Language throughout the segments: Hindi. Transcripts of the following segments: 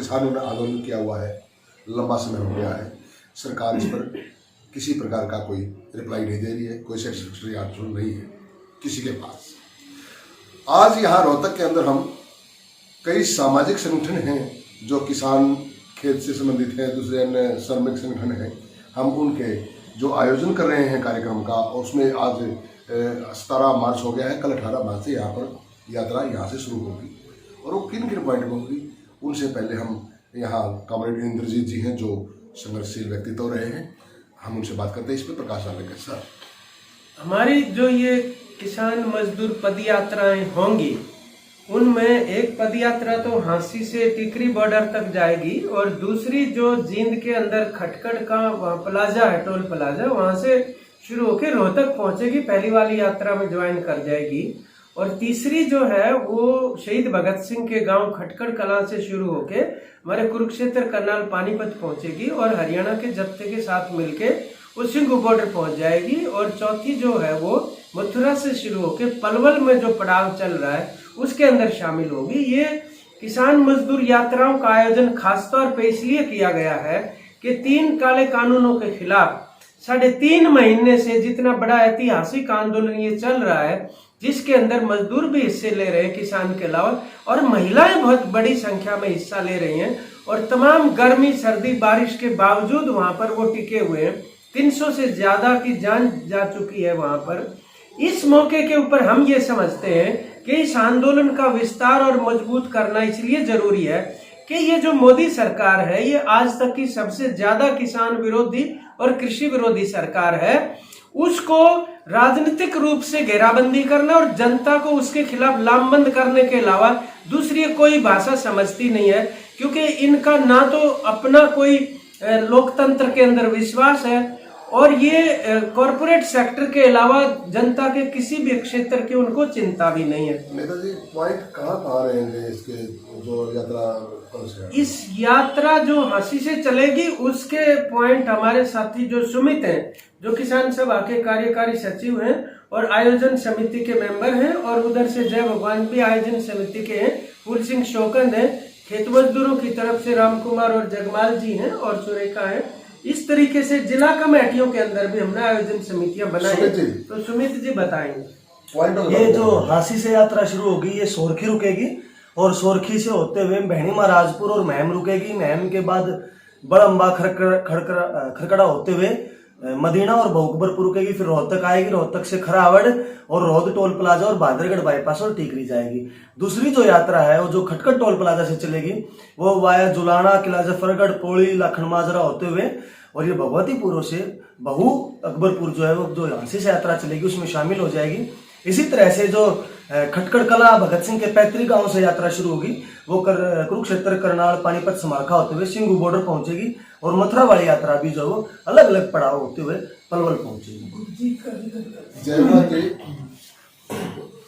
किसानों ने आंदोलन किया हुआ है, लंबा समय हो गया है, सरकार इस पर किसी प्रकार का कोई रिप्लाई नहीं दे रही है, कोई सेटिस्फैक्टरी आंसर नहीं है किसी के पास। आज यहाँ रोहतक के अंदर हम कई सामाजिक संगठन हैं जो किसान खेत से संबंधित हैं, दूसरे अन्य श्रमिक संगठन हैं, हम उनके जो आयोजन कर रहे हैं कार्यक्रम का, उसमें आज 17 मार्च हो गया है, कल 18 मार्च से यहाँ पर यात्रा यहाँ से शुरू होगी। और वो किन किन पॉइंट में होगी, उनसे पहले हम यहाँ कॉमरेड इंद्रजीत जी हैं जो संघर्षशील व्यक्तित्व रहे हैं, हम उनसे बात करते हैं इस पर। प्रकाश डालेंगे सर। हमारी जो ये किसान मजदूर पदयात्राएं होंगी, उनमें एक पदयात्रा तो हांसी से टिकरी बॉर्डर तक जाएगी और दूसरी जो जींद के अंदर खटकड़ का प्लाजा है, टोल प्लाजा, वहां से शुरू होकर रोहतक पहुंचेगी, पहली वाली यात्रा में ज्वाइन कर जाएगी। और तीसरी जो है वो शहीद भगत सिंह के गांव खटकड़ कलां से शुरू होके हमारे कुरुक्षेत्र करनाल पानीपत पहुंचेगी और हरियाणा के जत्थे के साथ मिलके वो सिंघू बॉर्डर पहुंच जाएगी। और चौथी जो है वो मथुरा से शुरू होके पलवल में जो पड़ाव चल रहा है उसके अंदर शामिल होगी। ये किसान मजदूर यात्राओं का आयोजन खासतौर पे इसलिए किया गया है कि 3 काले कानूनों के खिलाफ 3.5 महीने से जितना बड़ा ऐतिहासिक आंदोलन ये चल रहा है, जिसके अंदर मजदूर भी हिस्से ले रहे हैं किसान के अलावा, और महिलाएं बहुत बड़ी संख्या में हिस्सा ले रही हैं, और तमाम गर्मी सर्दी बारिश के बावजूद वहां पर वो टिके हुए हैं। 300 से ज्यादा की जान जा चुकी है वहां पर। इस मौके के ऊपर हम ये समझते हैं कि इस आंदोलन का विस्तार और मजबूत करना इसलिए जरूरी है कि ये जो मोदी सरकार है ये आज तक की सबसे ज्यादा किसान विरोधी और कृषि विरोधी सरकार है। उसको राजनीतिक रूप से घेराबंदी करना और जनता को उसके खिलाफ लामबंद करने के अलावा दूसरी कोई भाषा समझती नहीं है, क्योंकि इनका ना तो अपना कोई लोकतंत्र के अंदर विश्वास है और ये कॉरपोरेट सेक्टर के अलावा जनता के किसी भी क्षेत्र की उनको चिंता भी नहीं है। नेताजी पॉइंट कहाँ रहेंगे इसके जो यात्रा? इस यात्रा जो हांसी से चलेगी उसके पॉइंट हमारे साथी जो सुमित हैं, जो किसान सभा के कार्यकारी सचिव हैं और आयोजन समिति के मेंबर हैं, और उधर से जय भगवान भी आयोजन समिति के हैं, फूल सिंह शोकंद हैं, खेत मजदूरों की तरफ से राम कुमार और जगमाल जी हैं और सुरेखा है। इस तरीके से जिला कमेटियों के अंदर भी हमने आयोजन समितियां बनाई हैं, तो सुमित जी बताएंगे। ये जो हांसी से यात्रा शुरू होगी ये सोरखी रुकेगी और सोरखी से होते हुए बहनी महाराजपुर और महम रुकेगी। महम के बाद बड़अंबा खरकड़ा होते हुए मदीना और बहुकबरपुर रुकेगी, फिर रोहतक आएगी, रोहतक से खरावड़ और रोहद टोल प्लाजा और भादरगढ़ बाईपास और टीकरी जाएगी। दूसरी जो यात्रा है वो जो खटकड़ टोल प्लाजा से चलेगी वो वाया जुलाना, किला जफरगढ़, पौड़ी, लाखन माजरा होते हुए और ये भगवतीपुर से बहु अकबरपुर जो है वो जो हांसी से यात्रा चलेगी उसमें शामिल हो जाएगी। इसी तरह से जो खटकड़ कला भगत सिंह के पैतृक गांव से यात्रा शुरू होगी वो कुरुक्षेत्र करनाल पानीपत समारखा होते हुए सिंघू बॉर्डर पहुंचेगी और मथुरा वाली यात्रा भी जो अलग अलग पड़ाव होते हुए पलवल पहुंचेगी।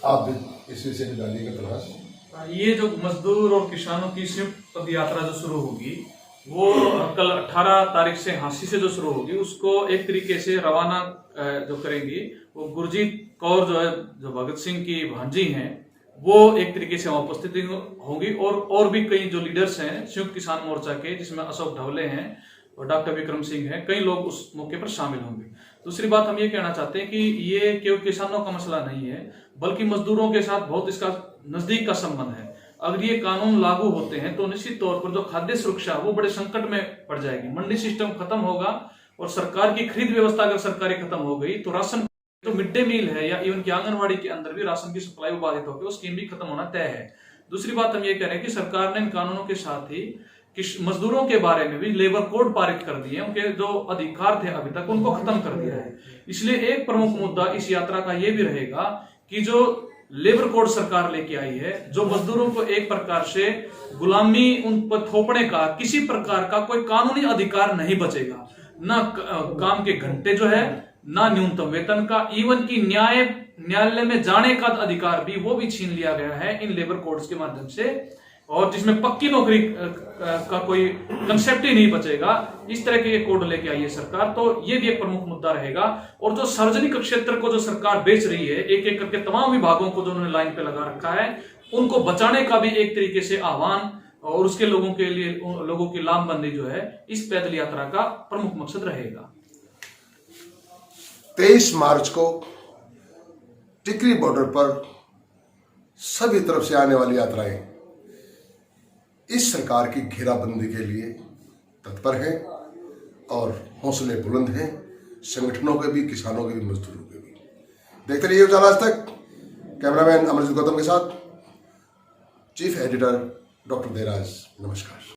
आप इस विषय में जानिएगा प्रकाश। ये जो मजदूर और किसानों की संयुक्त पद यात्रा जो शुरू होगी वो कल 18 तारीख से हांसी से जो शुरू होगी उसको एक तरीके से रवाना जो करेंगी वो गुरजीत कौर जो है, जो भगत सिंह की भांजी हैं, वो एक तरीके से वहां उपस्थित होंगी और भी कई जो लीडर्स हैं संयुक्त किसान मोर्चा के, जिसमें अशोक ढवले हैं और डॉक्टर विक्रम सिंह हैं, कई लोग उस मौके पर शामिल होंगे। दूसरी बात हम ये कहना चाहते हैं कि ये केवल किसानों का मसला नहीं है बल्कि मजदूरों के साथ बहुत इसका नजदीक का संबंध है। अगर ये कानून लागू होते हैं तो निश्चित तौर पर जो खाद्य सुरक्षा वो बड़े संकट में पड़ जाएगी। मंडी सिस्टम खत्म होगा और सरकार की खरीद व्यवस्था अगर सरकारी खत्म हो गई तो राशन तो मिड डे मील है या इवन की आंगनबाड़ी के अंदर भी राशन की सप्लाई बाधित होकर वो स्कीम भी खत्म होना तय है। दूसरी बात हम ये कह रहे हैं कि सरकार ने इन कानूनों के साथ ही मजदूरों के बारे में भी लेबर कोड पारित कर दिए, उनके जो अधिकार थे अभी तक उनको खत्म कर दिया है। इसलिए एक प्रमुख मुद्दा इस यात्रा का ये भी रहेगा कि जो लेबर कोड सरकार लेके आई है, जो मजदूरों को एक प्रकार से गुलामी उन पर थोपने का किसी प्रकार का कोई कानूनी अधिकार नहीं बचेगा, ना काम के घंटे जो है, ना न्यूनतम वेतन का, इवन की न्यायालय में जाने का अधिकार भी वो भी छीन लिया गया है इन लेबर कोड्स के माध्यम से, और जिसमें पक्की नौकरी का कोई कंसेप्ट ही नहीं बचेगा। इस तरह के ये कोड लेके आई है सरकार, तो ये भी एक प्रमुख मुद्दा रहेगा। और जो सार्वजनिक क्षेत्र को जो सरकार बेच रही है, एक एक करके तमाम विभागों को जो उन्होंने लाइन पे लगा रखा है, उनको बचाने का भी एक तरीके से आह्वान और उसके लोगों के लिए लोगों की लामबंदी जो है इस पैदल यात्रा का प्रमुख मकसद रहेगा। 23 मार्च को टिकरी बॉर्डर पर सभी तरफ से आने वाली यात्राएं इस सरकार की घेराबंदी के लिए तत्पर हैं और हौसले बुलंद हैं, संगठनों के भी, किसानों के भी, मजदूरों के भी। देखते रहिए उजाला आज तक। कैमरामैन अमरजीत गौतम के साथ चीफ एडिटर डॉक्टर देराज, नमस्कार।